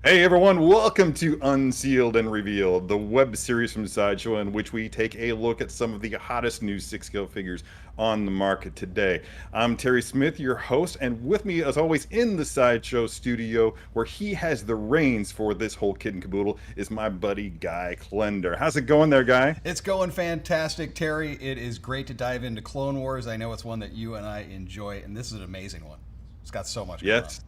Hey everyone, welcome to Unsealed and Revealed, the web series from Sideshow in which we take a look at some of the hottest new six-scale figures on the market today. I'm Terry Smith, your host, and with me as always in the Sideshow studio, where he has the reins for this whole kit and caboodle, is my buddy Guy Klender. How's it going there, Guy? It's going fantastic, Terry. It is great to dive into Clone Wars. I know it's one that you and I enjoy, and this is an amazing one. It's got so much going on. Yes.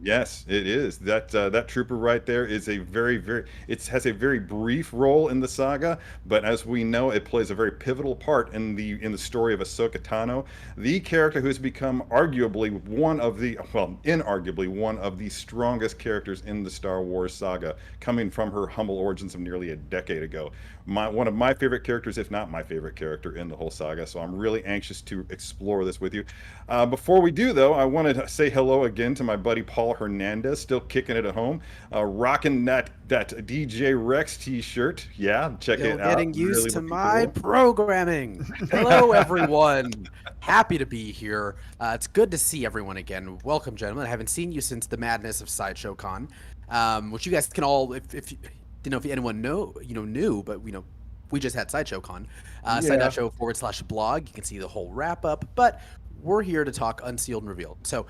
Yes, it is. That trooper right there is a very it has a very brief role in the saga, but as we know, it plays a very pivotal part in the story of Ahsoka Tano, the character who has become arguably one of the well, inarguably one of the strongest characters in the Star Wars saga, coming from her humble origins of nearly a decade ago. One of my favorite characters, if not my favorite character in the whole saga. So I'm really anxious to explore this with you. Before we do, though, I want to say hello again to my buddy Paul Hernandez, still kicking it at home, rocking that DJ Rex T-shirt. Yeah, check Still it out. getting used Really to looking my cool. programming. Hello, everyone. Happy to be here. It's good to see everyone again. Welcome, gentlemen. I haven't seen you since the madness of Sideshow Con, which you guys can all, if you didn't know if anyone knew, but we just had Sideshow Con, Yeah. side.show/blog. You can see the whole wrap up, but we're here to talk Unsealed and Revealed. So,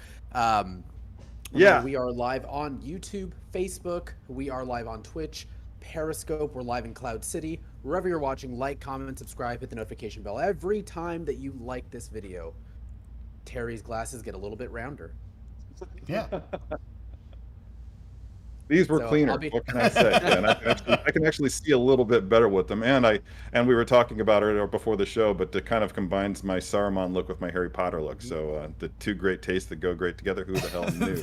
Yeah. we are live on YouTube, Facebook. We are live on Twitch, Periscope. We're live in Cloud City. Wherever you're watching, like, comment, subscribe, hit the notification bell. Every time that you like this video, Terry's glasses get a little bit rounder. Yeah. These were So, cleaner. I'll be- What can I say? And I can actually see a little bit better with them. And we were talking about it before the show, but it kind of combines my Saruman look with my Harry Potter look. So the two great tastes that go great together. Who the hell knew?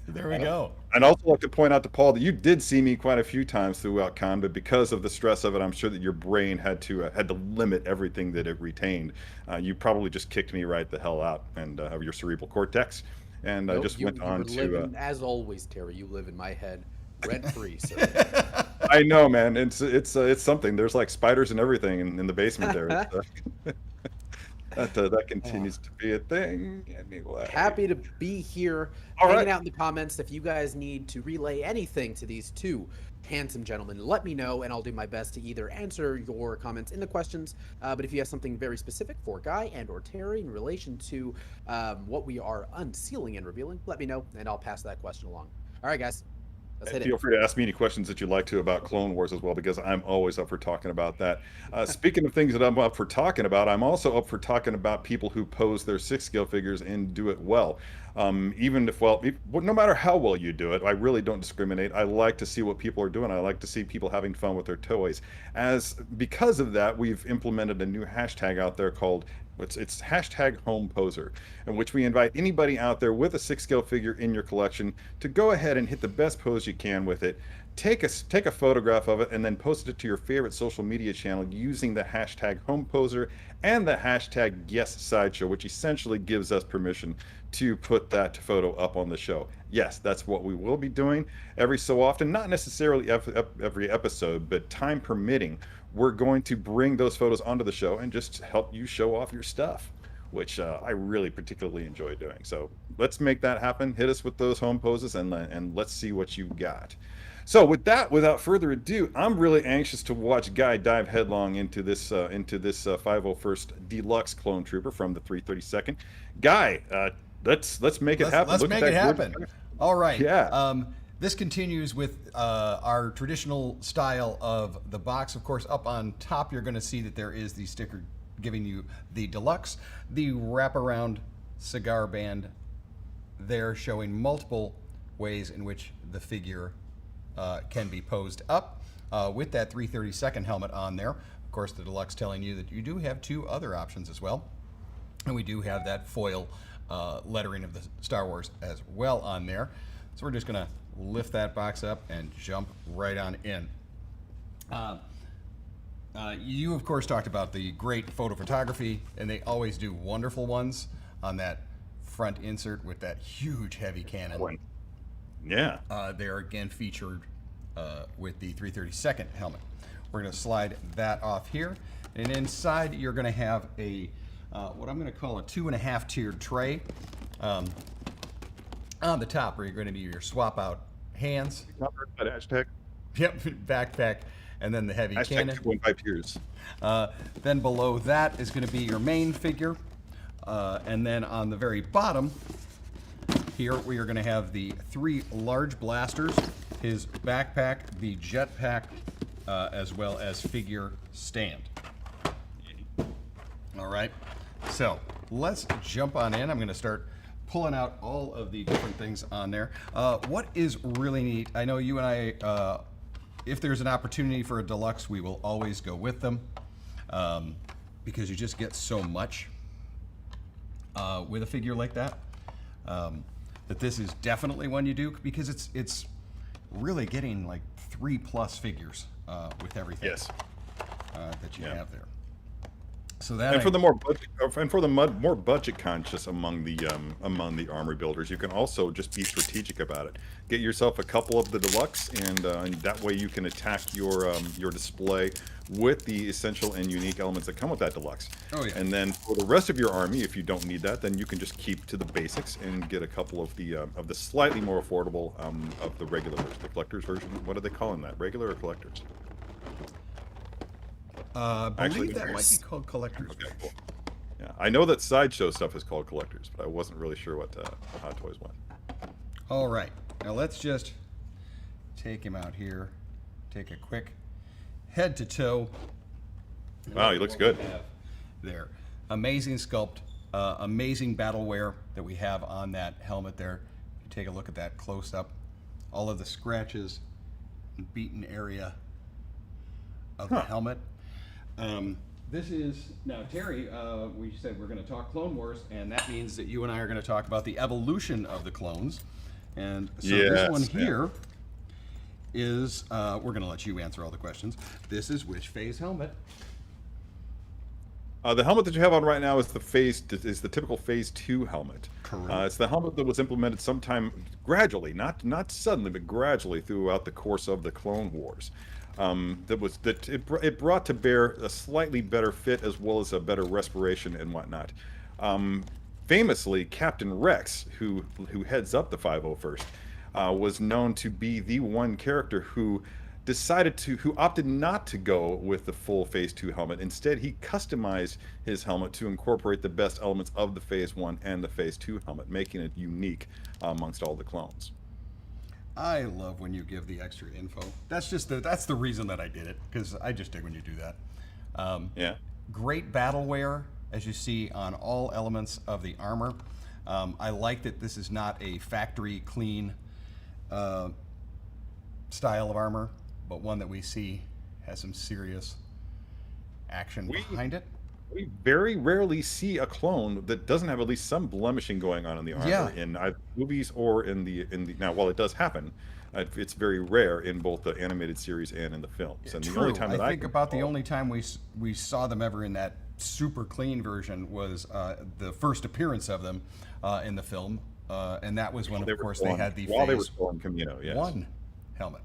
there we go. I'd also like to point out to Paul that you did see me quite a few times throughout Con, but because of the stress of it, I'm sure that your brain had to limit everything that it retained. You probably just kicked me right the hell out and of your cerebral cortex, and I Nope, just you, went you on were to. living, as always, Terry, you live in my head rent free. So. I know, man. It's something. There's like spiders and everything in the basement there. That continues to be a thing. Anyway. Happy to be here, All hanging right. out in the comments. If you guys need to relay anything to these two handsome gentlemen, let me know, and I'll do my best to either answer your comments in the questions, but if you have something very specific for Guy and or Terry in relation to what we are unsealing and revealing, let me know, and I'll pass that question along. All right, guys, let's hit Feel it. free to ask me any questions that you'd like to about Clone Wars as well, because I'm always up for talking about that. Speaking of things that I'm up for talking about, I'm also up for talking about people who pose their six-scale figures and do it well. Even if, no matter how well you do it, I really don't discriminate. I like to see what people are doing. I like to see people having fun with their toys. Because of that, we've implemented a new hashtag out there called it's hashtag home poser, in which we invite anybody out there with a six-scale figure in your collection to go ahead and hit the best pose you can with it. Take a photograph of it and then post it to your favorite social media channel using the hashtag home poser and the hashtag yes sideshow, which essentially gives us permission to put that photo up on the show. Yes, that's what we will be doing every so often, not necessarily every episode, but time permitting. We're going to bring those photos onto the show and just help you show off your stuff, which I really particularly enjoy doing. So let's make that happen. Hit us with those home poses and let's see what you got. So with that, without further ado, I'm really anxious to watch Guy dive headlong into this 501st Deluxe Clone Trooper from the 332nd. Guy, let's make it happen. Let's Look at make it that happen. gorgeous- All right. Yeah. This continues with our traditional style of the box. Of course, up on top, you're going to see that there is the sticker giving you the Deluxe, the wraparound cigar band there showing multiple ways in which the figure can be posed up with that 332nd helmet on there. Of course, the Deluxe telling you that you do have two other options as well. And we do have that foil lettering of the Star Wars as well on there. So we're just going to lift that box up and jump right on in. You, of course, talked about the great photo photography, and they always do wonderful ones on that front insert with that huge heavy cannon. Yeah. They're again featured with the 332nd helmet. We're going to slide that off here, and inside you're going to have a what I'm going to call a 2.5 tiered tray. On the top, where you're going to be your swap out hands. Not that hashtag. Yep, backpack, and then the heavy Hashtag cannon. 2.5 years. Then below that is going to be your main figure. And then on the very bottom, here we are going to have the 3 large blasters, his backpack, the jetpack, as well as figure stand. All right, so let's jump on in. I'm going to start pulling out all of the different things on there. What is really neat, I know you and I, if there's an opportunity for a deluxe, we will always go with them, because you just get so much with a figure like that. That this is definitely one you do, because it's really getting like 3+ figures with everything. Yes. That you Yeah. have there. So that And for the more budget conscious among the armor builders, you can also just be strategic about it. Get yourself a couple of the deluxe, and that way you can attack your display with the essential and unique elements that come with that deluxe. Oh, yeah. And then for the rest of your army, if you don't need that, then you can just keep to the basics and get a couple of the slightly more affordable of the regular version, the collector's version. What are they calling that? Regular or collectors? I believe Actually, that might be there's- called collectors. Okay, cool. Yeah, I know that Sideshow stuff is called collectors, but I wasn't really sure what Hot Toys went. All right, now let's just take him out here. Take a quick head to toe. Wow, he looks good. There, amazing sculpt, amazing battle wear that we have on that helmet there. You take a look at that close up. All of the scratches and beaten area of the helmet. This is, now Terry, we said we're going to talk Clone Wars, and that means that you and I are going to talk about the evolution of the clones. And so this one Yes, yeah. here is, we're going to let you answer all the questions. This is which phase helmet? The helmet that you have on right now is the typical Phase 2 helmet. Correct. It's the helmet that was implemented sometime gradually, not suddenly, but gradually throughout the course of the Clone Wars. It brought to bear a slightly better fit as well as a better respiration and whatnot. Famously, Captain Rex, who heads up the 501st, was known to be the one character who opted not to go with the full Phase 2 helmet. Instead, he customized his helmet to incorporate the best elements of the Phase 1 and the Phase 2 helmet, making it unique amongst all the clones. I love when you give the extra info. That's the reason that I did it, because I just dig when you do that. Yeah. Great battle wear, as you see on all elements of the armor. I like that this is not a factory clean style of armor, but one that we see has some serious action behind it. We very rarely see a clone that doesn't have at least some blemishing going on in the armor, Yeah. in either movies or in the now. While it does happen, it's very rare in both the animated series and in the films. And the only time that I think about the recall- only time we saw them ever in that super clean version was the first appearance of them in the film, and that was when, they of were course, still they on- had the while they were Phase still on Camino. Yes. 1 helmet.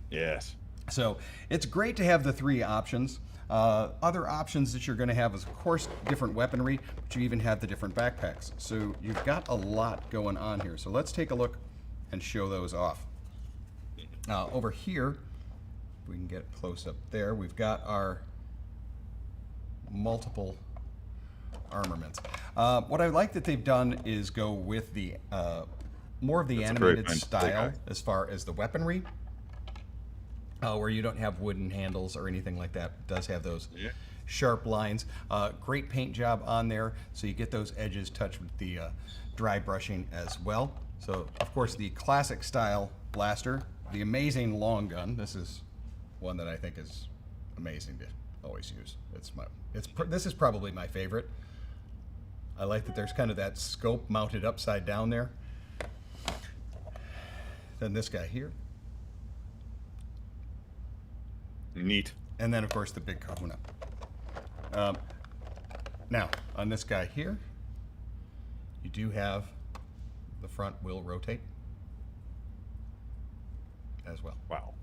Yes. So it's great to have the 3 options. Other options that you're going to have is, of course, different weaponry, but you even have the different backpacks. So you've got a lot going on here. So let's take a look and show those off. Over here, if we can get close up there, we've got our multiple armaments. What I like that they've done is go with the more of the That's a very animated fine style display. as far as the weaponry. Where you don't have wooden handles or anything like that. It does have those Yeah. sharp lines. Great paint job on there, so you get those edges touched with the dry brushing as well. So, of course, the classic style blaster, the amazing long gun. This is one that I think is amazing to always use. This is probably my favorite. I like that there's kind of that scope mounted upside down there. Then this guy here. Neat. And then, of course, the big kahuna. Now, on this guy here, you do have the front will rotate as well. Wow.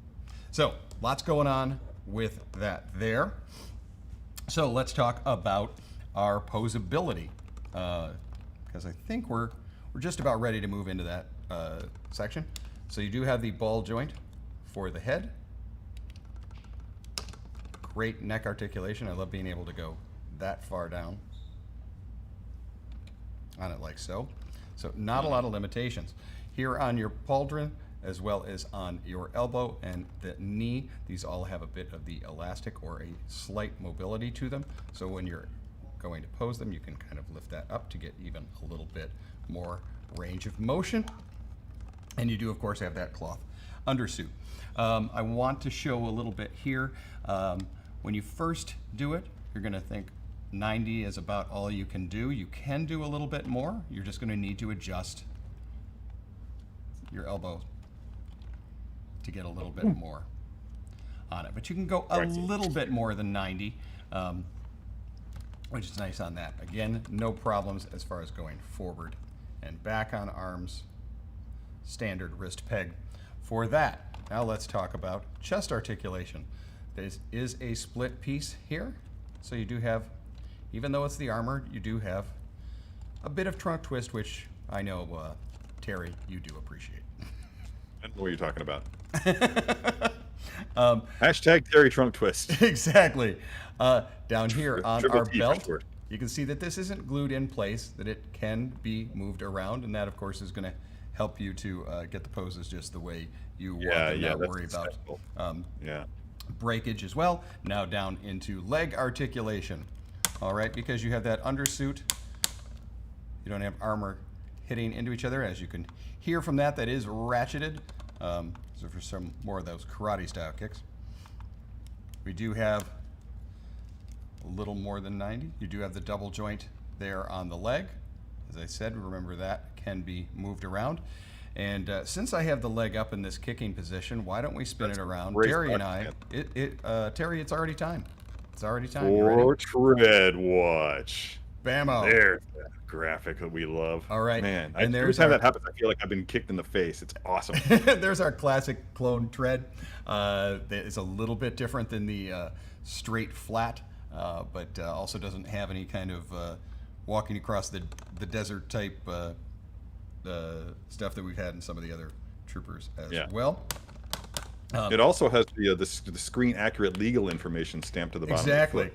So, lots going on with that there. So, let's talk about our posability, because I think we're just about ready to move into that section. So you do have the ball joint for the head. Great neck articulation. I love being able to go that far down on it like so. So not a lot of limitations. Here on your pauldron, as well as on your elbow and the knee, these all have a bit of the elastic or a slight mobility to them. So when you're going to pose them, you can kind of lift that up to get even a little bit more range of motion. And you do, of course, have that cloth undersuit. I want to show a little bit here. When you first do it, you're going to think 90 is about all you can do. You can do a little bit more. You're just going to need to adjust your elbow to get a little bit more on it. But you can go a little bit more than 90, which is nice on that. Again, no problems as far as going forward and back on arms. Standard wrist peg for that. Now let's talk about chest articulation. This is a split piece here. So you do have, even though it's the armor, you do have a bit of trunk twist, which I know, Terry, you do appreciate. I know what you're talking about. Hashtag Terry Trunk Twist. Exactly. Down here on Triple our T belt, for you can see that this isn't glued in place, that it can be moved around, and that, of course, is going to help you to get the poses just the way you want and not worry about breakage as well. Now down into leg articulation. All right, because you have that undersuit, you don't have armor hitting into each other, as you can hear from that. That is ratcheted. So for some more of those karate style kicks. We do have a little more than 90. You do have the double joint there on the leg. As I said, remember that can be moved around. And since I have the leg up in this kicking position, why don't we spin it around? Terry and I, Terry, it's already time. It's already time. For tread watch. Bammo. There's that graphic that we love. All right. Man, And every time that happens, I feel like I've been kicked in the face. It's awesome. There's our classic clone tread. It's a little bit different than the straight flat, but also doesn't have any kind of walking across the desert type stuff that we've had in some of the other troopers as well. It also has the screen accurate legal information stamped to the bottom. Exactly.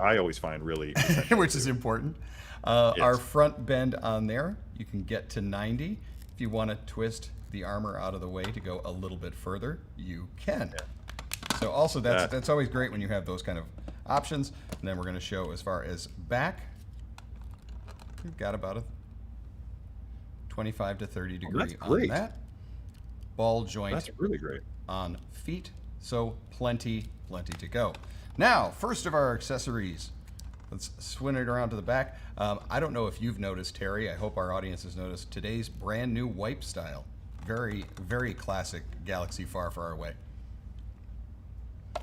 I always find really which is important. Our front bend on there, you can get to 90. If you want to twist the armor out of the way to go a little bit further, you can. So also that's always great when you have those kind of options. And then we're going to show as far as back. We've got about a 25 to 30 degree on that. Ball joint. That's really great. On feet. So plenty to go. Now, first of our accessories. Let's swing it around to the back. I don't know if you've noticed, Terry. I hope our audience has noticed today's brand new wipe style. Very, very classic Galaxy Far, Far Away.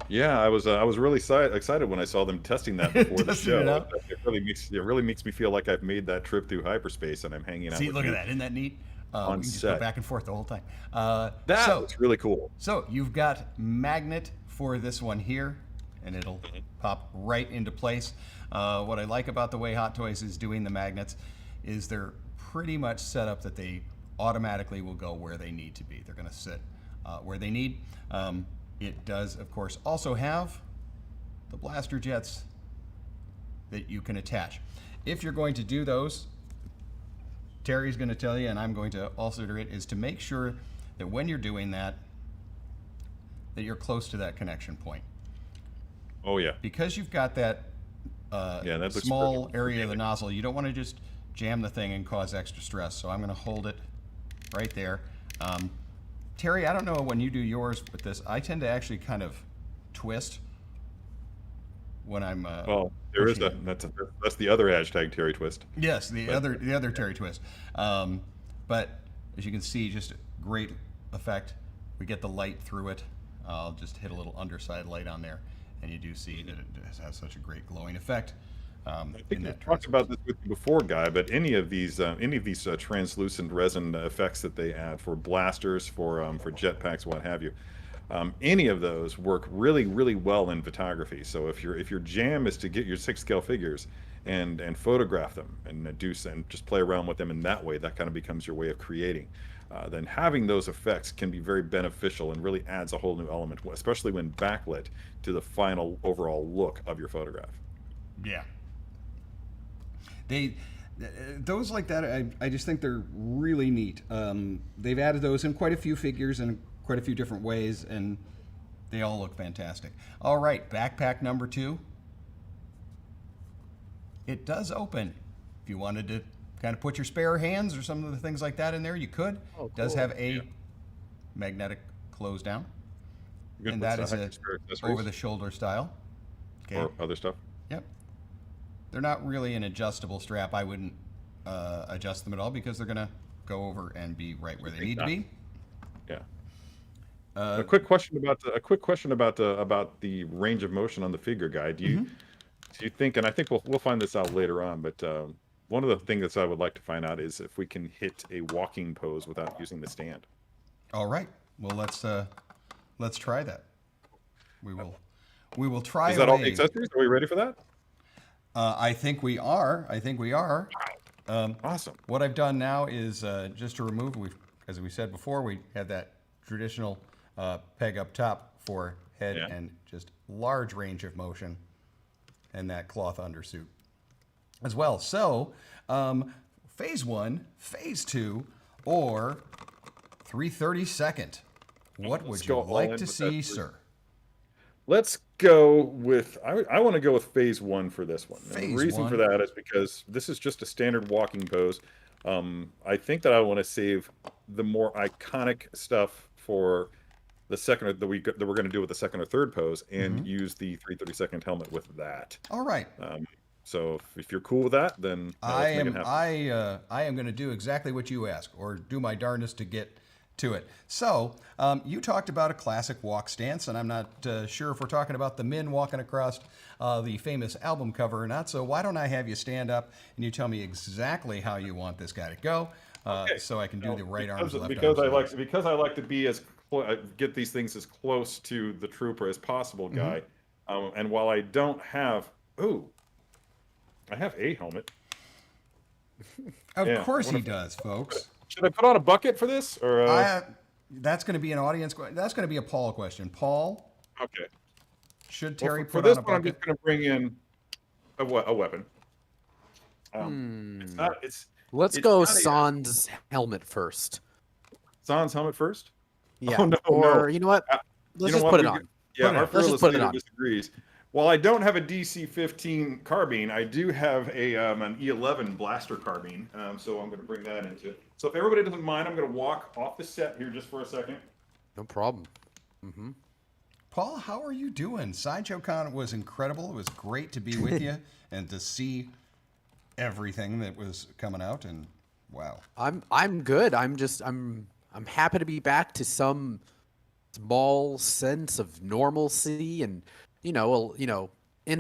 Yeah, I was really excited when I saw them testing that before the show. It really makes me feel like I've made that trip through hyperspace and I'm hanging out. See, look at that! Isn't that neat? On we can set. just go back and forth the whole time. That's really cool. So you've got magnet for this one here, and it'll pop right into place. What I like about the way Hot Toys is doing the magnets is they're pretty much set up that they automatically will go where they need to be. They're going to sit where they need. It does, of course, also have the blaster jets that you can attach. If you're going to do those, Terry's going to tell you, and I'm going to also do it, is to make sure that when you're doing that, that you're close to that connection point. Oh, yeah. Because you've got that small area of the nozzle, you don't want to just jam the thing and cause extra stress. So I'm going to hold it right there. Terry, I don't know when you do yours with this. I tend to actually kind of twist when I'm. There is that's the other hashtag Terry twist. Yes, the other Terry twist. But as you can see, just great effect. We get the light through it. I'll just hit a little underside light on there, and you do see that it has such a great glowing effect. I think we talked about this with you before, Guy, but any of these translucent resin effects that they add for blasters, for jetpacks, what have you, Any of those work really, really well in photography. So if your jam is to get your 6 scale figures and photograph them and and just play around with them in that way, that kind of becomes your way of creating. Then having those effects can be very beneficial and really adds a whole new element, especially when backlit to the final overall look of your photograph. Yeah. They those like that, I just think they're really neat. They've added those in quite a few figures in quite a few different ways, and they all look fantastic. All right, backpack number 2. It does open. If you wanted to kind of put your spare hands or some of the things like that in there, you could. Oh, It does cool. have a magnetic close down, You can and put that is some a extra accessories over-the-shoulder style. Okay. or other stuff. Yep. They're not really an adjustable strap. I wouldn't adjust them at all because they're going to go over and be right where they need to be. Yeah. Uh, A quick question about the range of motion on the figure, Guy. Do you think, and I think we'll find this out later on, but one of the things that I would like to find out is if we can hit a walking pose without using the stand. all right. Well, let's try that. We will try. Is that all the away. accessories? Are we ready for that? I think we are. I think we are. Awesome. What I've done now is just to remove. As we said before, we had that traditional peg up top for head Yeah. and just large range of motion, and that cloth undersuit as well. So, phase 1, phase 2, or 332nd. What would you go all like in to with that see, first. sir? Let's go with, I want to go with phase 1 for this one. And the Phase reason for 1. that is because this is just a standard walking pose. I think that I want to save the more iconic stuff for the second that we're going to do with the second or third pose and use the 332nd helmet with that. All right. So if you're cool with that, then let's make it happen. I am going to do exactly what you ask, or do my darndest to get to it. So you talked about a classic walk stance, and I'm not sure if we're talking about the Min walking across the famous album cover or not. So why don't I have you stand up and you tell me exactly how you want this guy to go, so I can do the right arms, left because arms. I like to be get these things as close to the trooper as possible, Guy. And while I don't have, I have a helmet. Of Yeah, course he wonderful. does, folks. Should I put on a bucket for this, or? That's going to be an audience. That's going to be a Paul question. Paul, Okay. should Well, Terry for put this on a one, I'm bucket? just going to bring in a weapon. It's not. Let's it's go not Sans helmet first. Sans helmet first. Yeah. Oh, no, or no. you know what? You Let's know just what? put it We on. could- Yeah, our Let's fearless just put it leader on. disagrees. While I don't have a DC-15 carbine, I do have an E11 blaster carbine, so I'm going to bring that into it. So if everybody doesn't mind, I'm going to walk off the set here just for a second. No problem. Paul, how are you doing? Sideshow Con was incredible. It was great to be with you and to see everything that was coming out. And wow, I'm good. I'm happy to be back to some small sense of normalcy, and in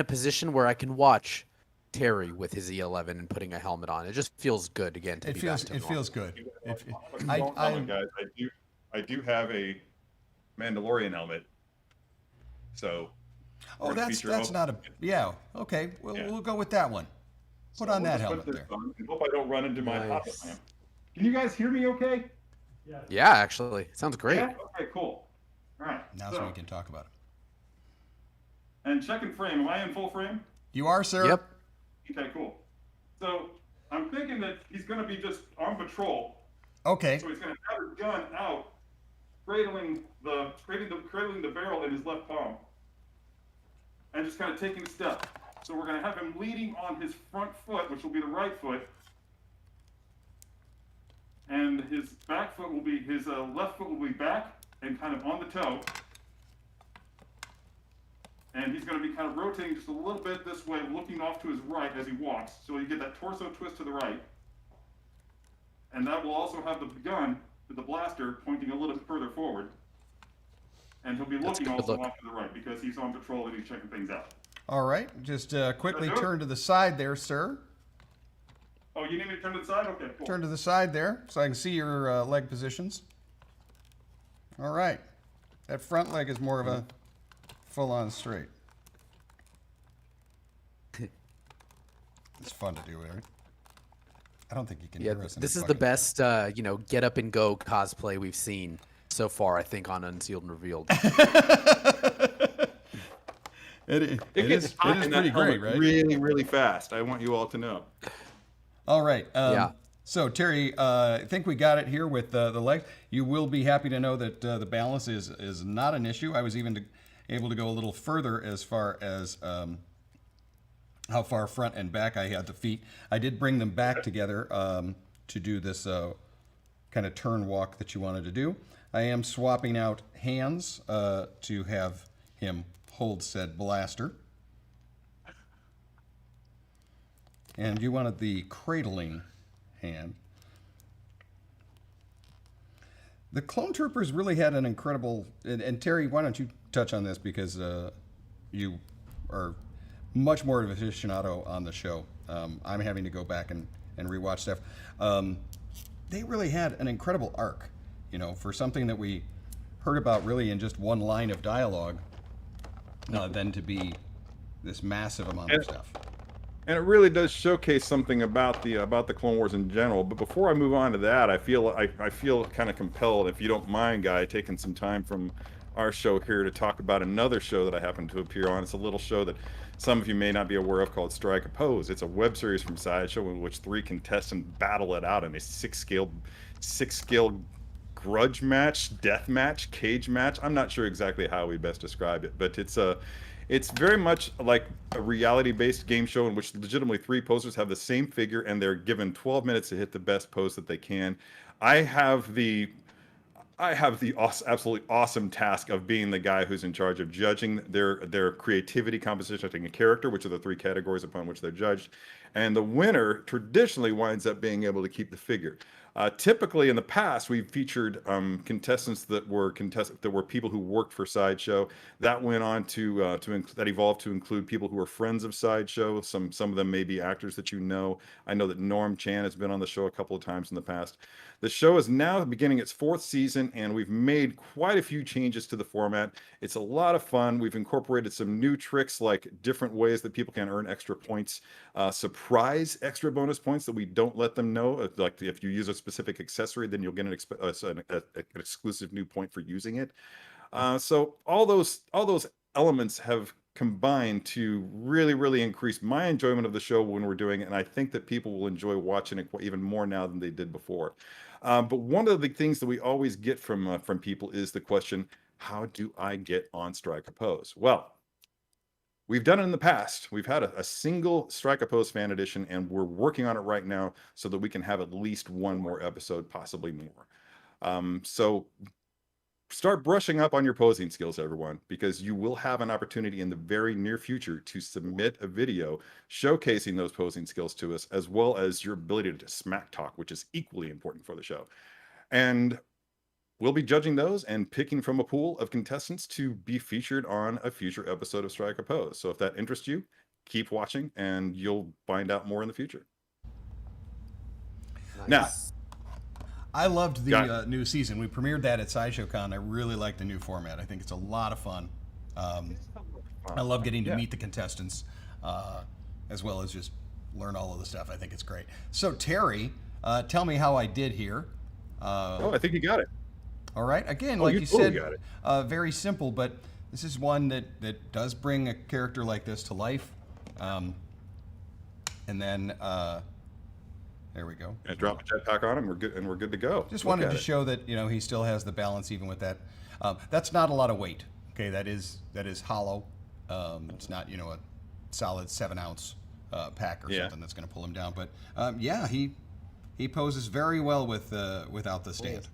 a position where I can watch Terry with his E11 and putting a helmet on. It just feels good again to it be feels back to it normal. feels good. Guys, I do have a Mandalorian helmet. So Oh, we're gonna that's feature not a yeah. Okay, we'll go with that one. Put on that helmet there. I hope I don't run into my pocket Nice. lamp. Can you guys hear me okay? Yeah, actually, sounds great. Yeah? Okay, cool. All right. Now so we can talk about it. And checking frame. Am I in full frame? You are, sir. Yep. Okay, cool. So I'm thinking that he's going to be just on patrol. Okay. So he's going to have his gun out, cradling the barrel in his left palm, and just kind of taking steps. So we're going to have him leading on his front foot, which will be the right foot, and his back foot will be his left foot will be back and kind of on the toe. And he's going to be kind of rotating just a little bit this way, looking off to his right as he walks. So you get that torso twist to the right. And that will also have the gun, the blaster, pointing a little bit further forward. And he'll be That's a looking good also look. off to the right because he's on patrol and he's checking things out. All right. Just quickly Should I do it? turn to the side there, sir. Oh, you need me to turn to the side? Okay, cool. Turn to the side there so I can see your leg positions. All right. That front leg is more of a full-on straight. It's fun to do, right? I don't think you can Yeah, hear us. this is the best, get up and go cosplay we've seen so far, I think, on Unsealed and Revealed. It gets is hot in that pretty great, helmet right? really, really fast. I want you all to know. All right. Yeah. So, Terry, I think we got it here with the legs. You will be happy to know that the balance is not an issue. I was even able to go a little further as far as how far front and back I had the feet. I did bring them back together to do this kind of turn walk that you wanted to do. I am swapping out hands to have him hold said blaster. And you wanted the cradling hand. The Clone Troopers really had an incredible... And Terry, why don't you touch on this, because you are much more of an aficionado on the show. I'm having to go back and rewatch stuff. They really had an incredible arc, for something that we heard about really in just one line of dialogue, then to be this massive amount of stuff. And it really does showcase something about the Clone Wars in general. But before I move on to that, I feel kind of compelled, if you don't mind, Guy, taking some time from our show here to talk about another show that I happen to appear on. It's a little show that some of you may not be aware of called Strike a Pose. It's a web series from Sideshow in which 3 contestants battle it out in a six scale grudge match, death match, cage match. I'm not sure exactly how we best describe it, but it's very much like a reality-based game show in which legitimately 3 posers have the same figure and they're given 12 minutes to hit the best pose that they can. I have the absolutely awesome task of being the guy who's in charge of judging their creativity, composition, and character, which are the 3 categories upon which they're judged. And the winner traditionally winds up being able to keep the figure. Typically, in the past, we've featured contestants that were people who worked for Sideshow. That went on that evolved to include people who are friends of Sideshow. Some of them may be actors that you know. I know that Norm Chan has been on the show a couple of times in the past. The show is now beginning its 4th season, and we've made quite a few changes to the format. It's a lot of fun. We've incorporated some new tricks, like different ways that people can earn extra points, surprise extra bonus points that we don't let them know. Like if you use a specific accessory, then you'll get an exclusive new point for using it. So all those elements have combined to really increase my enjoyment of the show when we're doing it, and I think that people will enjoy watching it even more now than they did before. But one of the things that we always get from people is the question, how do I get on Strike a Pose? Well, we've done it in the past. We've had a single Strike a Pose fan edition, and we're working on it right now so that we can have at least one more episode, possibly more. So start brushing up on your posing skills, everyone, because you will have an opportunity in the very near future to submit a video showcasing those posing skills to us, as well as your ability to smack talk, which is equally important for the show. And we'll be judging those and picking from a pool of contestants to be featured on a future episode of Strike a Pose. So if that interests you, keep watching and you'll find out more in the future. Nice. Now, I loved the new season. We premiered that at Sideshow Con. I really like the new format. I think it's a lot of fun. I love getting to meet the contestants, as well as just learn all of the stuff. I think it's great. So Terry, tell me how I did here. I think you got it. All right. Again, Oh, like you you totally said, got it. very simple, but this is one that does bring a character like this to life. And then there we go. And drop a jetpack on him. We're good to go. Just wanted to show that he still has the balance even with that. That's not a lot of weight. Okay, that is hollow. It's not a solid 7-ounce pack or something that's going to pull him down. But yeah, he poses very well without the stand.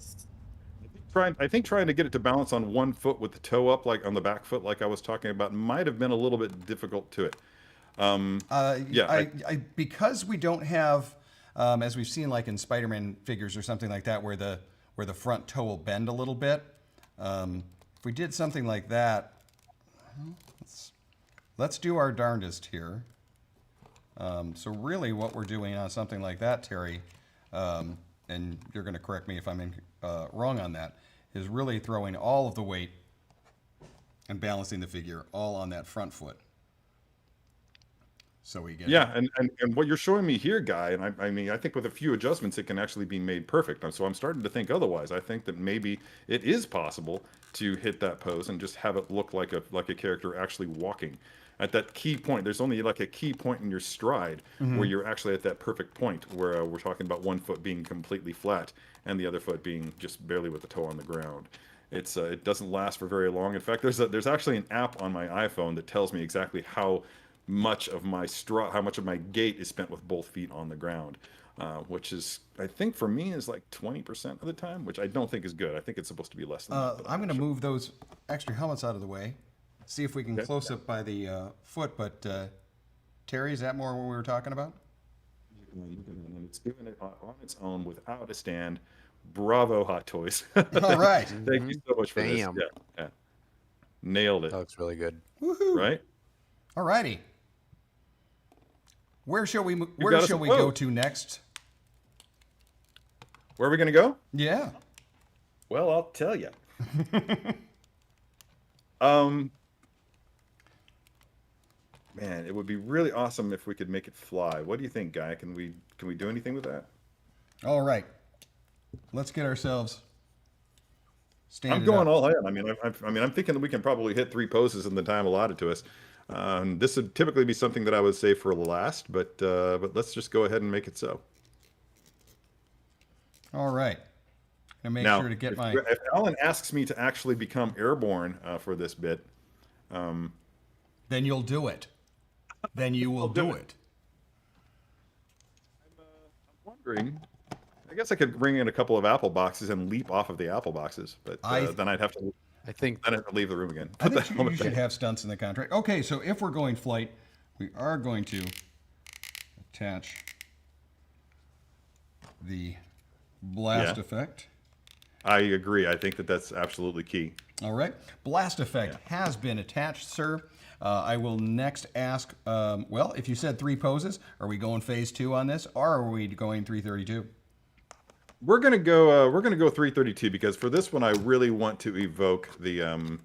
I think trying to get it to balance on one foot with the toe up, like on the back foot, like I was talking about, might have been a little bit difficult to it. Because we don't have, as we've seen like in Spider-Man figures or something like that, where the front toe will bend a little bit. If we did something like that, let's do our darndest here. So really, what we're doing on something like that, Terry, and you're going to correct me if I'm wrong on that, is really throwing all of the weight and balancing the figure all on that front foot. So we get Yeah, and what you're showing me here, Guy, and I mean, I think with a few adjustments, it can actually be made perfect. So I'm starting to think otherwise. I think that maybe it is possible to hit that pose and just have it look like a character actually walking at that key point. There's only like a key point in your stride where you're actually at that perfect point where we're talking about one foot being completely flat and the other foot being just barely with the toe on the ground. It doesn't last for very long. In fact, there's actually an app on my iPhone that tells me exactly how much of my gait is spent with both feet on the ground, which is, I think for me, is like 20% of the time, which I don't think is good. I think it's supposed to be less than that. But I'm going to not move those extra helmets out of the way. See if we can Okay. close up by the foot. But Terry, is that more what we were talking about? sure. And it's doing it on its own without a stand. Bravo, Hot Toys. All right. Thank you so much for Bam. this. Yeah. Nailed it. That looks really good. Woohoo. Right? All righty. Where shall we got us a go quote. to next? Where are we going to go? Yeah. Well, I'll tell you. Man, it would be really awesome if we could make it fly. What do you think, Guy? Can we do anything with that? All right. Let's get ourselves standing I'm going up. all in. I'm thinking that we can probably hit 3 poses in the time allotted to us. This would typically be something that I would say for last, but let's just go ahead and make it so. All right. Gonna make Now, sure to get if Alan asks me to actually become airborne for this bit, Then you'll do it. Then you will do do it. it. I'm wondering. I guess I could bring in a couple of apple boxes and leap off of the apple boxes, but then I'd have to I think leave the room again. I Put the think you helmet should back. have stunts in the contract. Okay, so if we're going flight, we are going to attach the blast Yeah. effect. I agree. I think that that's absolutely key. All right. Blast effect has been attached, sir. I will next ask, well, if you said 3 poses, are we going phase 2 on this, or are we going 332? We're gonna go 332 because for this one I really want to evoke the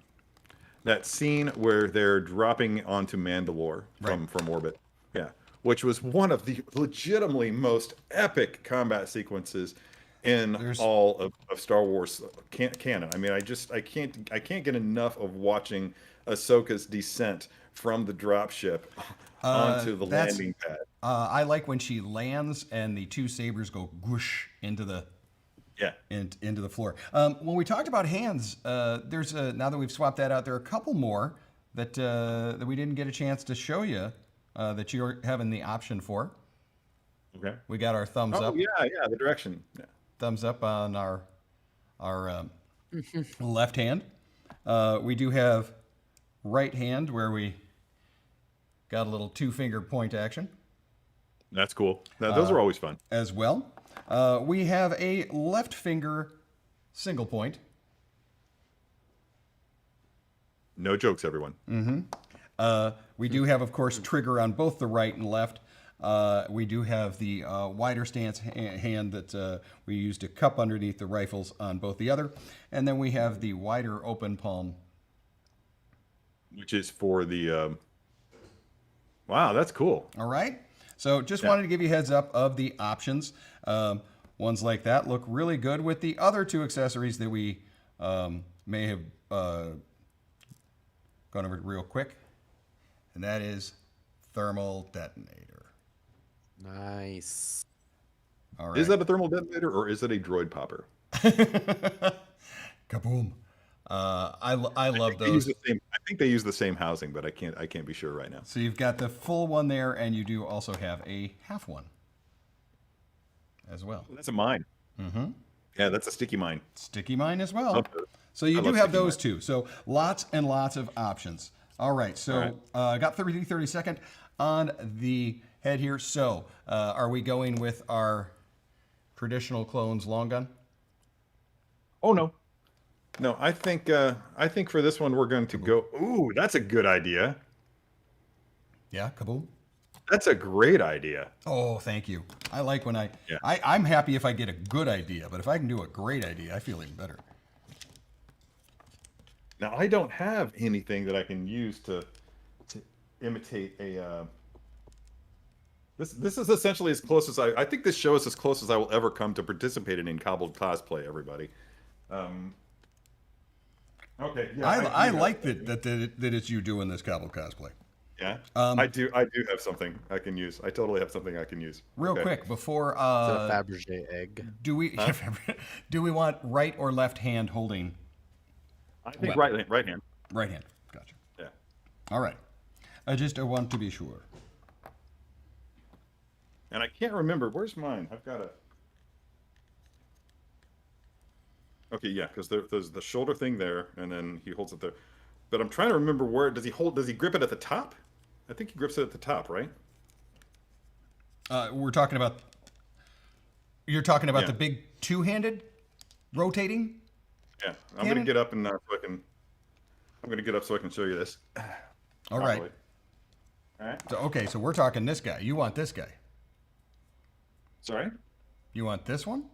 that scene where they're dropping onto Mandalore from orbit. Yeah, which was one of the legitimately most epic combat sequences in all of Star Wars canon. I mean, I can't get enough of watching Ahsoka's descent from the dropship onto the landing pad. I like when she lands and the 2 sabers go whoosh into the into the floor. When we talked about hands, there's now that we've swapped that out, there are a couple more that that we didn't get a chance to show you that you're having the option for. Okay. We got our thumbs up. Yeah, the direction. Yeah. Thumbs up on our left hand. We do have right hand where we got a little 2-finger point action That's cool. Those are always fun. as well. We have a left finger single point. No jokes, everyone. We do have, of course, trigger on both the right and left. We do have the wider stance hand that we use to cup underneath the rifles on both the other. And then we have the wider open palm. Which is for the wow, that's cool. All right. So just wanted to give you a heads up of the options. Ones like that look really good with the other 2 accessories that we may have gone over real quick. And that is thermal detonator. Nice. All right. Is that a thermal detonator or is it a droid popper? Kaboom. I love They use those. I think they use the same housing, but I can't be sure right now. So you've got the full one there, and you do also have a half one as well. That's a mine. Mm-hmm. Yeah, that's a sticky mine. Sticky mine as well. Okay. So you I do love have sticky those 2. So lots and lots of options. All right. So I got 30 second on the head here. So are we going with our traditional clones long gun? Oh no. No, I think for this one we're going to go. Ooh, that's a good idea. Yeah, kaboom. That's a great idea. Oh, thank you. I like when Yeah. I'm happy if I get a good idea, but if I can do a great idea, I feel even better. Now I don't have anything that I can use to imitate a. This is essentially as close as I think this show is as close as I will ever come to participating in cobbled cosplay. Everybody. Okay. Yeah. I like that it's you doing this cobble cosplay. Yeah. I do have something I can use. I totally have something I can use. Real Okay. quick before It's a Fabergé egg. do we do we want right or left hand holding? I think Well. right hand. Right hand. Gotcha. Yeah. All right. I want to be sure. And I can't remember where's mine. I've got a. Okay, yeah, because there's the shoulder thing there, and then he holds it there. But I'm trying to remember where does he hold? Does he grip it at the top? I think he grips it at the top, right? We're talking about. You're talking about Yeah. the big two-handed rotating. Yeah, I'm Cannon? gonna get up and so I can. I'm gonna get up so I can show you this. All right. Properly. All right. So okay, so we're talking this guy. You want this guy? Sorry. You want this one?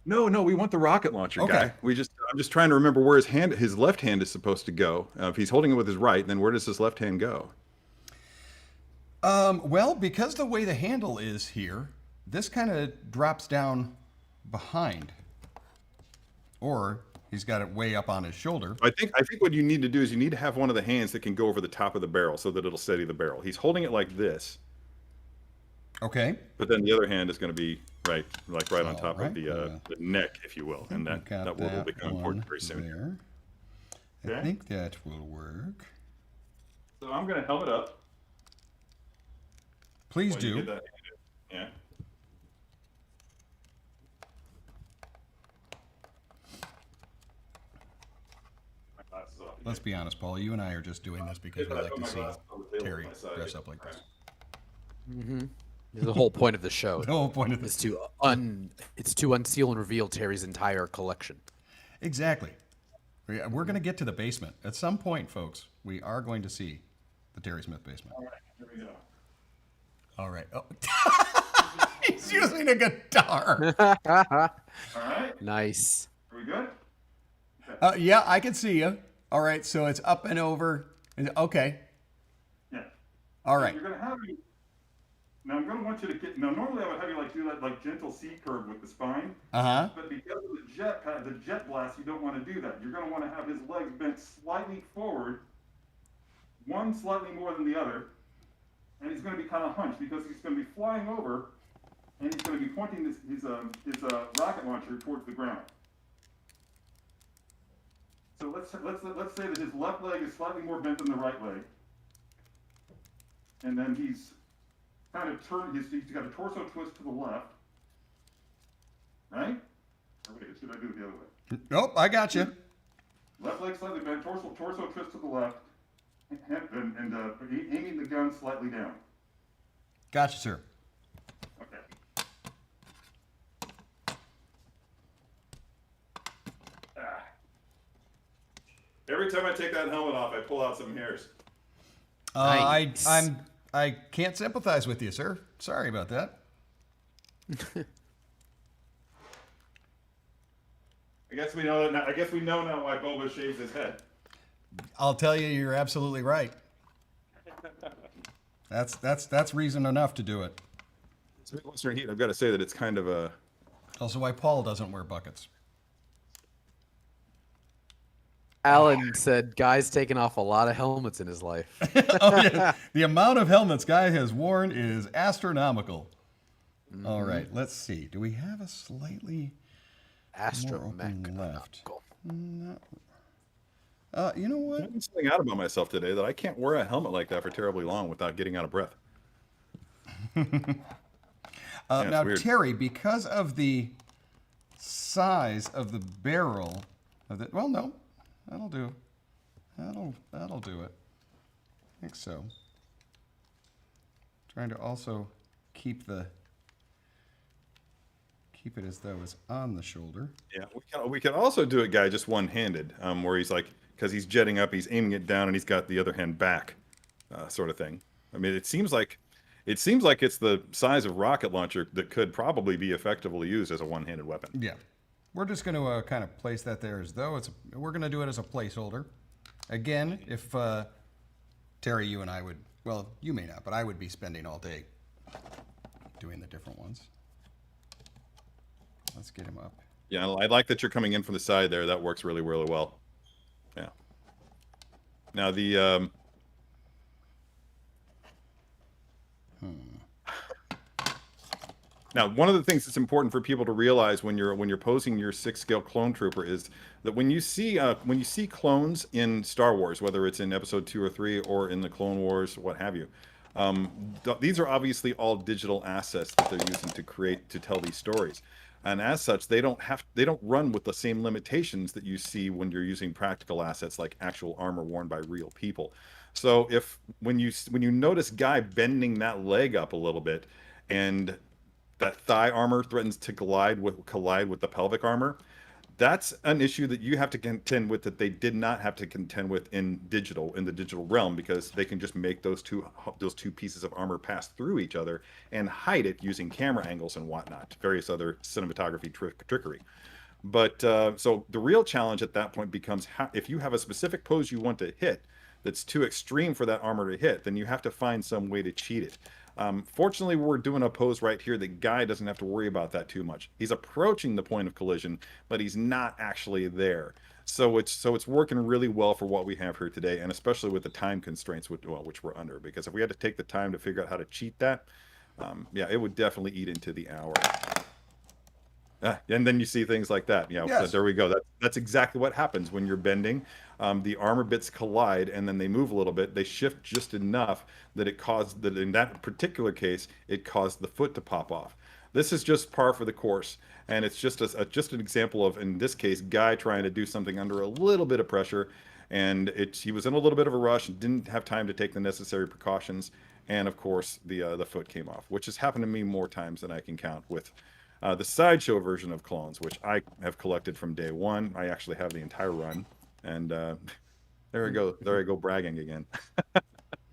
No, we want the rocket launcher Okay. guy. I'm just trying to remember where his left hand is supposed to go. If he's holding it with his right, then where does his left hand go? Well, because the way the handle is here, this kind of drops down behind, or he's got it way up on his shoulder. I think what you need to do is you need to have one of the hands that can go over the top of the barrel so that it'll steady the barrel. He's holding it like this, Okay. but then the other hand is going to be right on top right. of the neck, if you will, and We got that will become important one very soon. there. I Okay. think that will work. So I'm going to helmet up. Please while you do. get that handed. Yeah. My glasses off Let's be honest, Paul. You and I are just doing this because we like to see Terry dress up like this. This is the whole point of the show. The whole point of Is this. it's to unseal and reveal Terry's entire collection. Exactly. We're going to get to the basement at some point, folks. We are going to see the Terry Smith basement. All right, here we go. All right. Oh. He's using a guitar. All right, Nice. are we good? Yeah, I can see you. All right, so it's up and over. Okay. Yeah. All right. You're gonna have me. Now I'm gonna want you to get. Now normally I would have you do that gentle C curve with the spine. Uh-huh. But because of the jet blast, you don't want to do that. You're going to want to have his legs bent slightly forward, one slightly more than the other, and he's going to be kind of hunched because he's going to be flying over, and he's going to be pointing his rocket launcher towards the ground. So let's say that his left leg is slightly more bent than the right leg, and then he's kind of turned. He's got a torso twist to the left, right? Or wait, should I do it the other way? Nope, I got you. Left leg slightly bent, torso twist to the left, and aiming the gun slightly down. Got you, sir. Okay. Every time I take that helmet off, I pull out some hairs. Nice. I can't sympathize with you, sir. Sorry about that. I guess we know that now. I guess we know now why Boba shaves his head. I'll tell you, you're absolutely right. That's reason enough to do it. So Western Heat, I've got to say that it's kind of a. Also, why Paul doesn't wear buckets. Alan said, "Guy's taken off a lot of helmets in his life." Oh, yeah. The amount of helmets Guy has worn is astronomical. All right, let's see. Do we have a slightly Astromech. left? You know what? I'm something out about myself today that I can't wear a helmet like that for terribly long without getting out of breath. Now, weird. Terry, because of the size of the barrel of the, well, no, that'll do. That'll do it. I think so. Trying to also keep it as though it's on the shoulder. Yeah, we can also do it, Guy, just one-handed, where he's like, because he's jetting up, he's aiming it down, and he's got the other hand back, sort of thing. I mean, it seems like it's the size of rocket launcher that could probably be effectively used as a one-handed weapon. Yeah. We're just going to kind of place that there as though we're going to do it as a placeholder. Again, if Terry, you and I would, well, you may not, but I would be spending all day doing the different ones. Let's get him up. Yeah, I like that you're coming in from the side there. That works really, really well. Yeah. Now the Now, one of the things that's important for people to realize when you're posing your 6-scale clone trooper is that when you see clones in Star Wars, whether it's in Episode 2 or 3 or in the Clone Wars, what have you, these are obviously all digital assets that they're using to tell these stories, and as such, they don't run with the same limitations that you see when you're using practical assets like actual armor worn by real people. So when you notice Guy bending that leg up a little bit, and that thigh armor threatens to collide with the pelvic armor, that's an issue that you have to contend with that they did not have to contend with in the digital realm, because they can just make those two pieces of armor pass through each other and hide it using camera angles and whatnot, various other cinematography trickery. But so the real challenge at that point becomes if you have a specific pose you want to hit that's too extreme for that armor to hit, then you have to find some way to cheat it. Fortunately, we're doing a pose right here that Guy doesn't have to worry about that too much. He's approaching the point of collision, but he's not actually there. So it's working really well for what we have here today, and especially with the time constraints which we're under. Because if we had to take the time to figure out how to cheat that, yeah, it would definitely eat into the hour. And then you see things like that. Yeah, Yes. there we go. That's exactly what happens when you're bending. The armor bits collide, and then they move a little bit. They shift just enough that in that particular case, it caused the foot to pop off. This is just par for the course, and it's just an example of, in this case, Guy trying to do something under a little bit of pressure, and he was in a little bit of a rush and didn't have time to take the necessary precautions, and of course the foot came off, which has happened to me more times than I can count with the Sideshow version of clones, which I have collected from day one. I actually have the entire run. And there I go bragging again.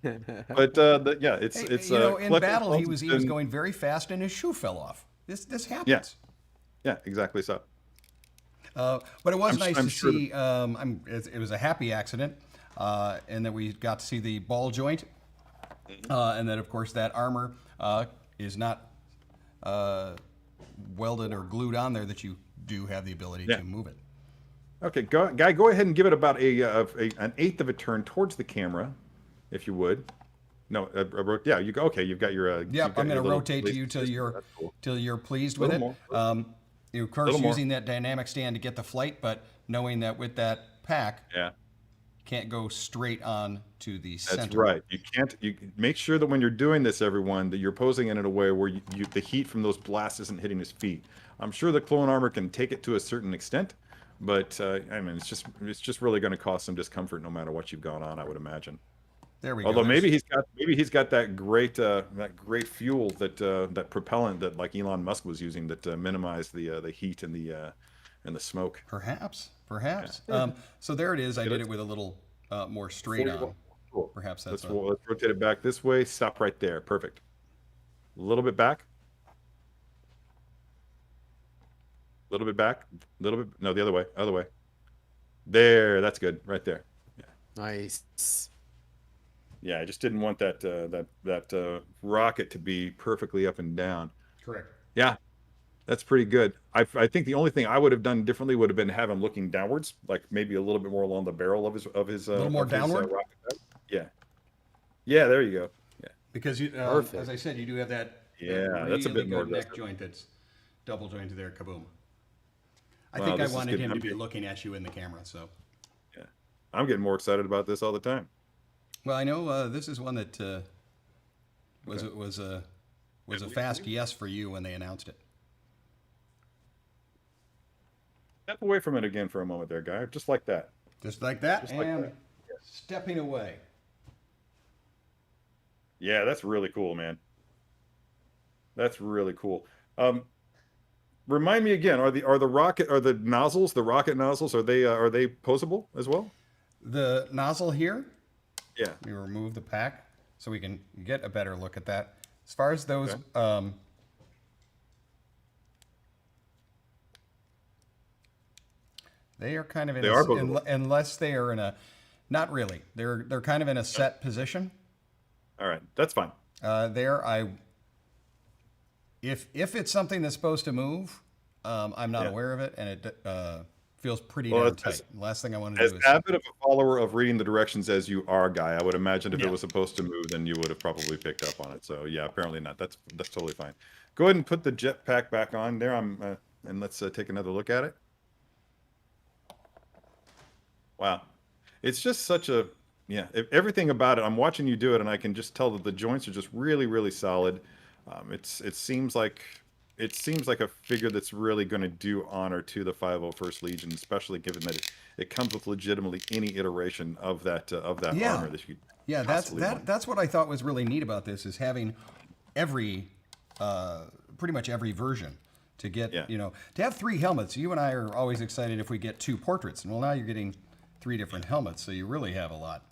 But yeah, it's in battle he was been... going very fast and his shoe fell off. This happens. Yeah, exactly so. But it was nice to see. It was a happy accident, and that we got to see the ball joint, and that of course that armor is not welded or glued on there. That you do have the ability to move it. Okay, Guy, go ahead and give it about an eighth of a turn towards the camera, if you would. No, yeah, you go. Okay, you've got your. Yep, I'm going to rotate to you till you're pleased with it. Of course, using that dynamic stand to get the flight, but knowing that with that pack, you can't go straight on to the center. That's right. You can't. You make sure that when you're doing this, everyone, that you're posing in a way where the heat from those blasts isn't hitting his feet. I'm sure the clone armor can take it to a certain extent. But I mean, it's just really going to cause some discomfort no matter what you've got on, I would imagine. There we go. Although maybe he's got that great fuel that propellant that like Elon Musk was using that minimized the heat and the smoke. Perhaps. Yeah. So there it is. I did it with a little more straight on. Cool. Perhaps that's. Let's rotate it back this way. Stop right there. Perfect. A little bit back. A little bit back, no, the other way. There, that's good, right there. Yeah. Nice. Yeah, I just didn't want that rocket to be perfectly up and down. Correct. Yeah, that's pretty good. I think the only thing I would have done differently would have been have him looking downwards, like maybe a little bit more along the barrel of his. A little more downward. Rocket. Yeah. There you go. Yeah. Because you, as I said, you do have that. Yeah, that's a bit more neck joint that's double jointed there. Kaboom. I think I wanted him to be looking at you in the camera, so. Yeah, I'm getting more excited about this all the time. Well, I know this is one that was a fast yes for you when they announced it. Step away from it again for a moment there, Guy. Just like that. Just like that, Just and like that. stepping away. Yeah, that's really cool, man. That's really cool. Remind me again, are the rocket nozzles, are they posable as well? The nozzle here? Yeah. We remove the pack so we can get a better look at that. As far as those They are kind of in They a, are both. unless they are in a, not really. They're kind of in a set position. All right, that's fine. There, if it's something that's supposed to move, I'm not Yeah. aware of it, and it feels pretty Well, darn as, tight. Last thing I want to as do is avid of a follower of reading the directions as you are, Guy, I would imagine if yeah. it was supposed to move, then you would have probably picked up on it. So yeah, apparently not. That's totally fine. Go ahead and put the jetpack back on there. And let's take another look at it. Wow, it's just such a everything about it. I'm watching you do it, and I can just tell that the joints are just really, really solid. It seems like a figure that's really going to do honor to the 501st Legion, especially given that it comes with legitimately any iteration of that Yeah. armor that you could Yeah, possibly want. that's what I thought was really neat about this is having every pretty much every version to get Yeah. to have 3 helmets. You and I are always excited if we get 2 portraits, and well, now you're getting 3 different helmets, so you really have a lot.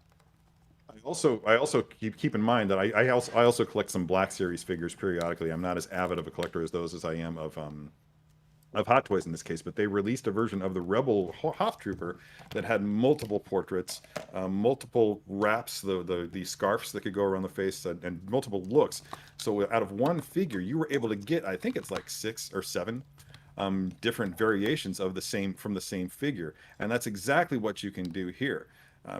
I also keep in mind that I also collect some Black Series figures periodically. I'm not as avid of a collector as those as I am of Hot Toys in this case, but they released a version of the Rebel Hoth Trooper that had multiple portraits, multiple wraps, the scarfs that could go around the face, and multiple looks. So out of one figure, you were able to get, I think it's like 6 or 7 different variations of the same figure, and that's exactly what you can do here.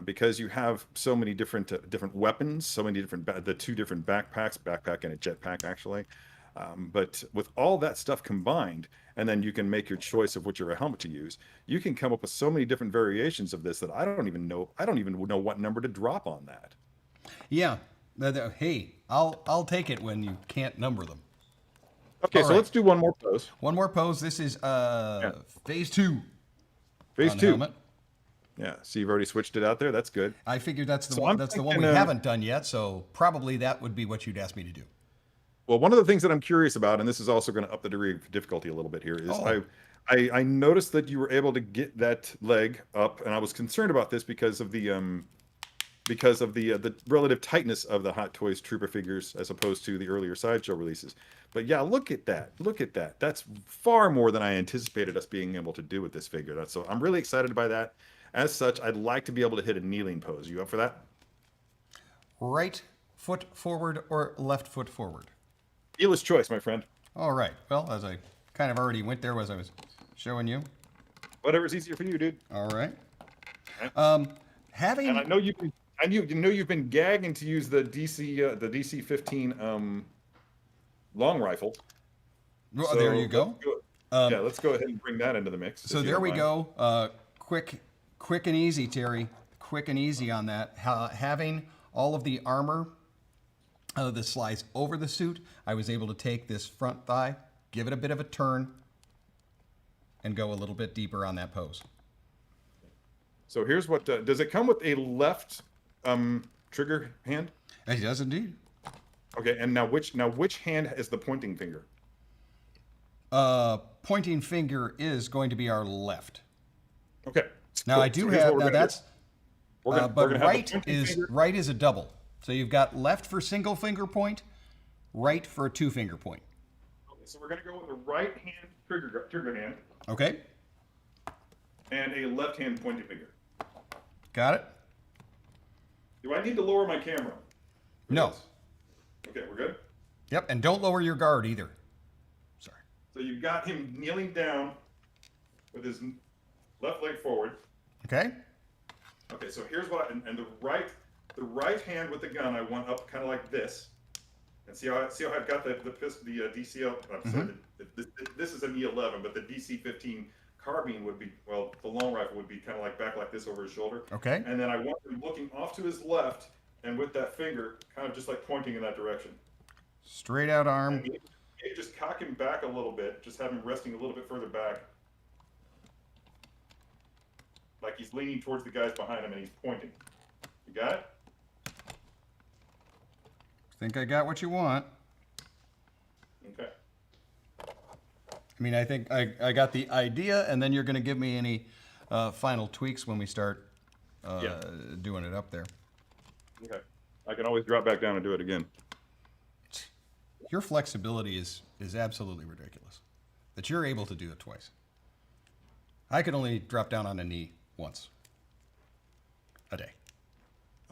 Because you have so many different weapons, so many different the 2 different backpack and a jetpack actually. But with all that stuff combined, and then you can make your choice of whichever helmet to use. You can come up with so many different variations of this that I don't even know what number to drop on that. Yeah. Hey, I'll take it when you can't number them. Okay, All so right. let's do one more pose. One more pose. This is phase 2 Phase on the 2. helmet. Yeah, so you've already switched it out there. That's good. I figured that's the So one. I'm That's the one thinking, we haven't done yet. So probably that would be what you'd ask me to do. Well, one of the things that I'm curious about, and this is also going to up the degree of difficulty a little bit here, is Oh. I noticed that you were able to get that leg up, and I was concerned about this because of the relative tightness of the Hot Toys Trooper figures as opposed to the earlier Sideshow releases. But yeah, look at that. Look at that. That's far more than I anticipated us being able to do with this figure. So I'm really excited by that. As such, I'd like to be able to hit a kneeling pose. You up for that? Right foot forward or left foot forward? Dealer's choice, my friend. All right. Well, as I kind of already went there as I was showing you. Whatever's easier for you, dude. All right. Okay. Having And I know you've been gagging to use the DC-15 long rifle. well, So there you go. Let's go ahead and bring that into the mix. So if you there don't we mind. go. Quick and easy, Terry. Quick and easy on that. Having all of the armor that slides over the suit, I was able to take this front thigh, give it a bit of a turn, and go a little bit deeper on that pose. So here's what does it come with a left trigger hand? It does indeed. Okay, and now which hand is the pointing finger? Pointing finger is going to be our left. Okay. Now cool. I do So here's have what we're now gonna that's do. We're gonna but have the right pointing is finger. right is a double. So you've got left for single finger point, right for a 2 finger point. Okay, so we're gonna go with a right hand trigger hand Okay, and a left hand pointing finger. got it. Do I need to lower my camera? for No. this? Okay, we're good. Yep, and don't lower your guard either. Sorry. So you've got him kneeling down with his left leg forward. Okay. Okay, so here's what and the right hand with the gun I want up kind of like this. And see how I've got the DCL. I'm sorry, this is an E11, but the DC-15 carbine would be, well, the long rifle would be kind of like back like this over his shoulder. Okay. And then I want him looking off to his left, and with that finger, kind of just like pointing in that direction. Straight out And arm. maybe just cock him back a little bit, just have him resting a little bit further back. Like he's leaning towards the guys behind him and he's pointing. You got it? Think I got what you want. Okay. I mean, I think I got the idea, and then you're going to give me any final tweaks when we start doing it up there. Okay. I can always drop back down and do it again. Your flexibility is absolutely ridiculous. That you're able to do it twice. I could only drop down on a knee once a day.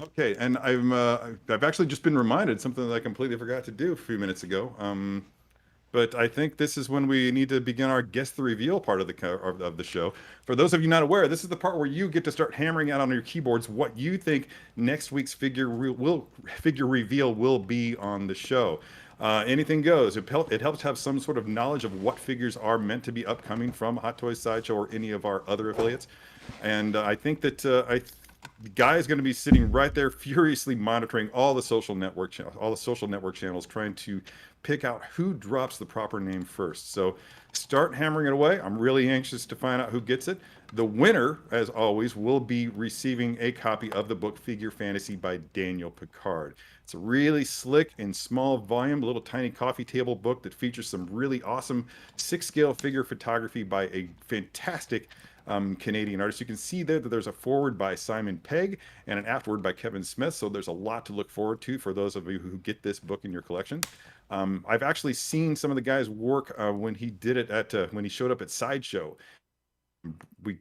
Okay, and I've actually just been reminded something that I completely forgot to do a few minutes ago. But I think this is when we need to begin our guess the reveal part of the show. For those of you not aware, this is the part where you get to start hammering out on your keyboards what you think next week's figure reveal will be on the show. Anything goes. It helps to have some sort of knowledge of what figures are meant to be upcoming from Hot Toys Sideshow or any of our other affiliates. And I think that Guy is going to be sitting right there, furiously monitoring all the social network channels, trying to pick out who drops the proper name first. So start hammering it away. I'm really anxious to find out who gets it. The winner, as always, will be receiving a copy of the book Figure Fantasy by Daniel Picard. It's a really slick and small volume, little tiny coffee table book that features some really awesome 6-scale figure photography by a fantastic Canadian artist. You can see there that there's a forward by Simon Pegg and an afterward by Kevin Smith. So there's a lot to look forward to for those of you who get this book in your collection. I've actually seen some of the guys' work when he did it when he showed up at Sideshow.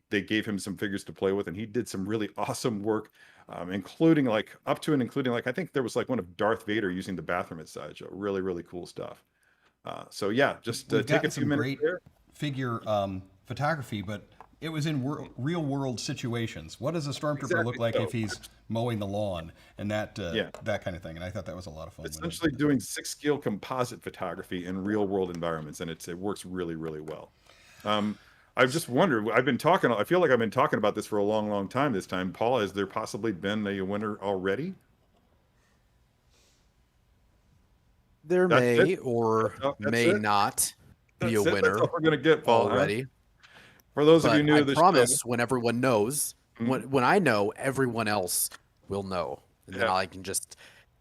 They gave him some figures to play with, and he did some really awesome work, including I think there was like one of Darth Vader using the bathroom at Sideshow. Really, really cool stuff. So yeah, just take a few minutes. Great figure photography, but it was in real world situations. What does a stormtrooper look like if he's mowing the lawn and that kind of thing? And I thought that was a lot of fun. Essentially doing 6-scale composite photography in real world environments, and it works really, really well. I've just wondered, I feel like I've been talking about this for a long, long time this time. Paul, has there possibly been a winner already? There may or may not be a winner. That's what we're going to get, Paul, already. Huh? For those of you new to the show, I promise when everyone knows, when I know, everyone else will know. And then I can just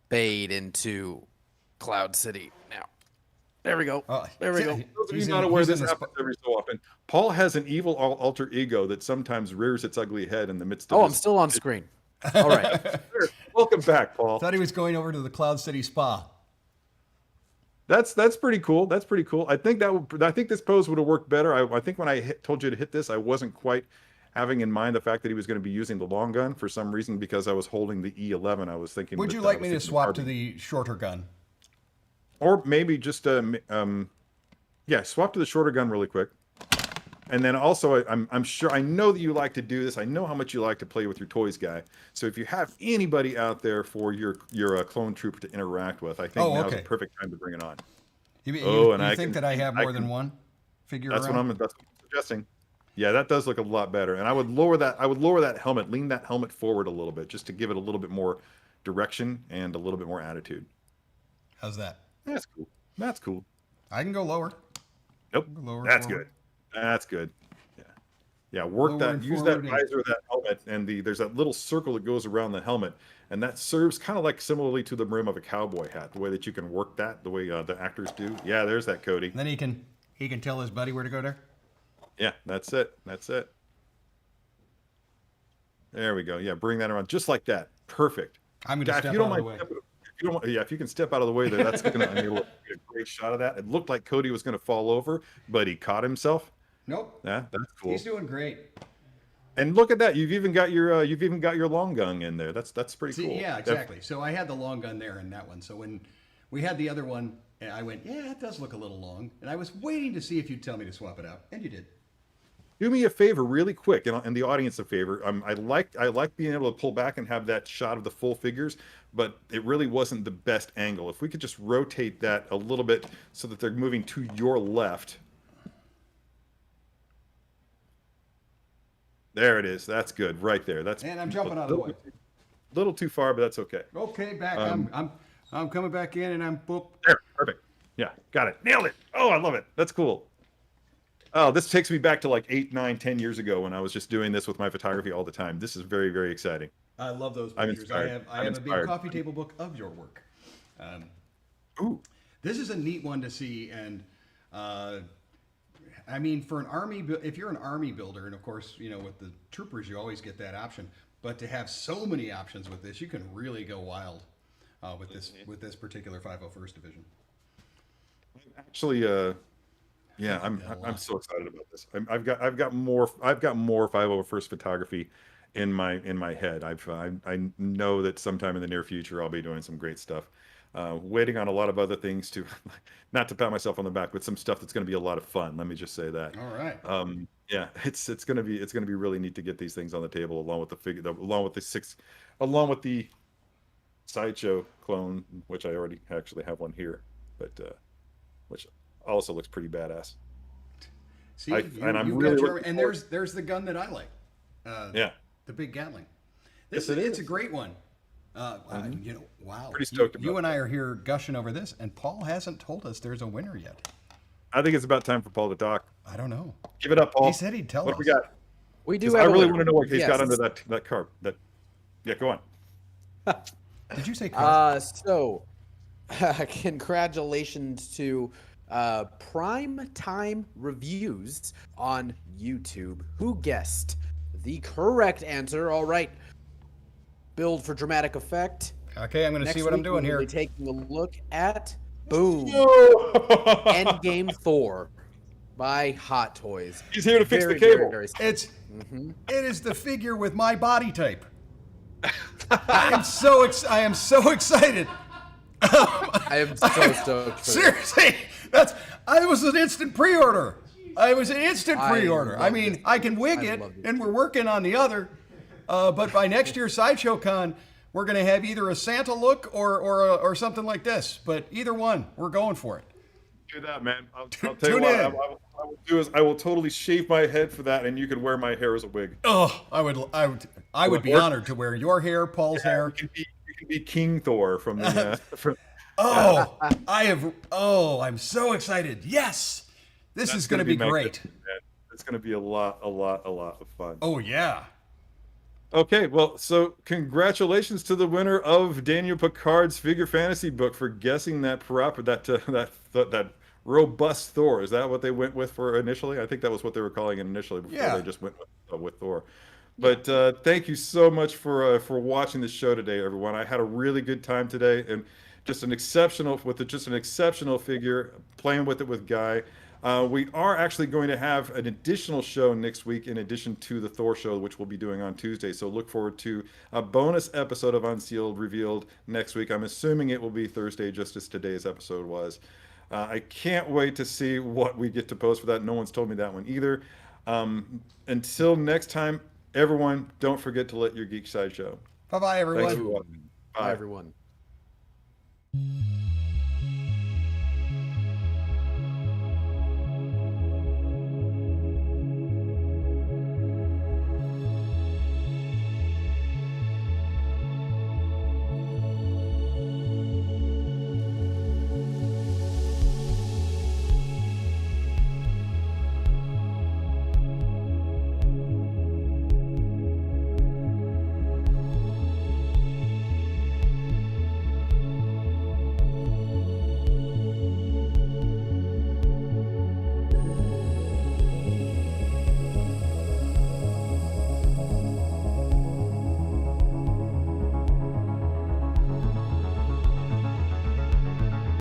fade into Cloud City now. There we go. There we go. Those of you not aware, this happens every so often. Paul has an evil alter ego that sometimes rears its ugly head in the midst of I'm still on screen. All right. Welcome back, Paul. Thought he was going over to the Cloud City Spa. That's pretty cool. That's pretty cool. I think this pose would have worked better. I think when I told you to hit this, I wasn't quite having in mind the fact that he was going to be using the long gun for some reason because I was holding the E11. I was thinking. Would you like me to swap to the shorter gun? Or maybe just swap to the shorter gun really quick. And then also, I'm sure, I know that you like to do this. I know how much you like to play with your toys, Guy. So if you have anybody out there for your clone trooper to interact with, I think now's the perfect time to bring it on. You think that I have more than one figure? That's what I'm suggesting. Yeah, that does look a lot better. And I would lower that helmet, lean that helmet forward a little bit, just to give it a little bit more direction and a little bit more attitude. How's that? That's cool. That's cool. I can go lower. Nope. That's good. That's good. Yeah. Work that. Use that visor of that helmet, and there's that little circle that goes around the helmet, and that serves kind of like similarly to the rim of a cowboy hat. The way that you can work that, the way the actors do. Yeah, there's that, Cody. And then he can tell his buddy where to go there. Yeah, that's it. There we go. Yeah, bring that around just like that. Perfect. I'm going to step out of the way. If you can step out of the way there, that's going to be a great shot of that. It looked like Cody was going to fall over, but he caught himself. Nope. Yeah, that's cool. He's doing great. And look at that. You've even got your long gun in there. That's pretty cool. Yeah, exactly. So I had the long gun there in that one. So when we had the other one, I went, yeah, it does look a little long. And I was waiting to see if you'd tell me to swap it out, and you did. Do me a favor really quick, and the audience a favor. I like being able to pull back and have that shot of the full figures, but it really wasn't the best angle. If we could just rotate that a little bit so that they're moving to your left. There it is. That's good, right there. And I'm jumping out of the way. A little too far, but that's okay. Okay, back. I'm coming back in, and I'm boop. There, perfect. Yeah, got it. Nailed it. Oh, I love it. That's cool. Oh, this takes me back to like 8, 9, 10 years ago when I was just doing this with my photography all the time. This is very, very exciting. I love those pictures. I have a big coffee table book of your work. Ooh. This is a neat one to see, and I mean, for an army, if you're an army builder, and of course, with the troopers, you always get that option. But to have so many options with this, you can really go wild with this particular 501st Division. Actually, Yeah, I like that a I'm lot. so excited about this. I've got more 501st photography in my head. I know that sometime in the near future I'll be doing some great stuff. Waiting on a lot of other things to, not to pat myself on the back, but some stuff that's going to be a lot of fun. Let me just say that. All right. Yeah, it's gonna be really neat to get these things on the table along with along with the along with the sideshow clone, which I already actually have one here, but which also looks pretty badass. See, And I'm you've got really your, looking and forward. there's the gun that I like, uh, Yeah, the big Gatling. yes, This it it's a is. great one. Wow. Pretty You, stoked you about and I that. are here gushing over this, and Paul hasn't told us there's a winner yet. I think it's about time for Paul to talk. I don't know. Give it up, He Paul. said he'd tell What do we us. got? We do Because I have a really winner. want to know what he's got Yes. under that card. That Yeah, go on. Did you say car? So, congratulations to Prime Time Reviews on YouTube, who guessed the correct answer. All right, build for dramatic effect. Okay, I'm going to Next see what I'm week, doing we will here. be taking a look at Boom No! Endgame Thor by Hot Toys. He's here to fix the Very, very, cable. very. It's Mhm. it is the figure with my body type. I am so excited. I am so stoked for this. Seriously, I was an instant pre-order. I was an instant I pre-order. I love mean, this. I can wig I it, love this. and we're working on the other. But by next year's Sideshow Con, we're going to have either a Santa look or something like this. But either one, we're going for it. Do that, man. I'll tell you Tune what in. I will do is I will totally shave my head for that, and you can wear my hair as a wig. Oh, I would be honored to wear your hair, Paul's hair. You can be King Thor from the from. Oh, I'm so excited. Yes, this is going to be great. magnificent, man. It's going to be a lot of fun. Oh yeah. Okay, well, so congratulations to the winner of Daniel Picard's Figure Fantasy book for guessing that that robust Thor. Is that what they went with for initially? I think that was what they were calling it initially before Yeah. they just went with Thor. But thank you so much for watching the show today, everyone. I had a really good time today, and just an exceptional figure, playing with it with Guy. We are actually going to have an additional show next week in addition to the Thor show, which we'll be doing on Tuesday. So look forward to a bonus episode of Unsealed revealed next week. I'm assuming it will be Thursday, just as today's episode was. I can't wait to see what we get to post for that. No one's told me that one either. Until next time, everyone, don't forget to let your geek side show. Bye bye, everyone. Thanks for watching. Bye, Bye. everyone.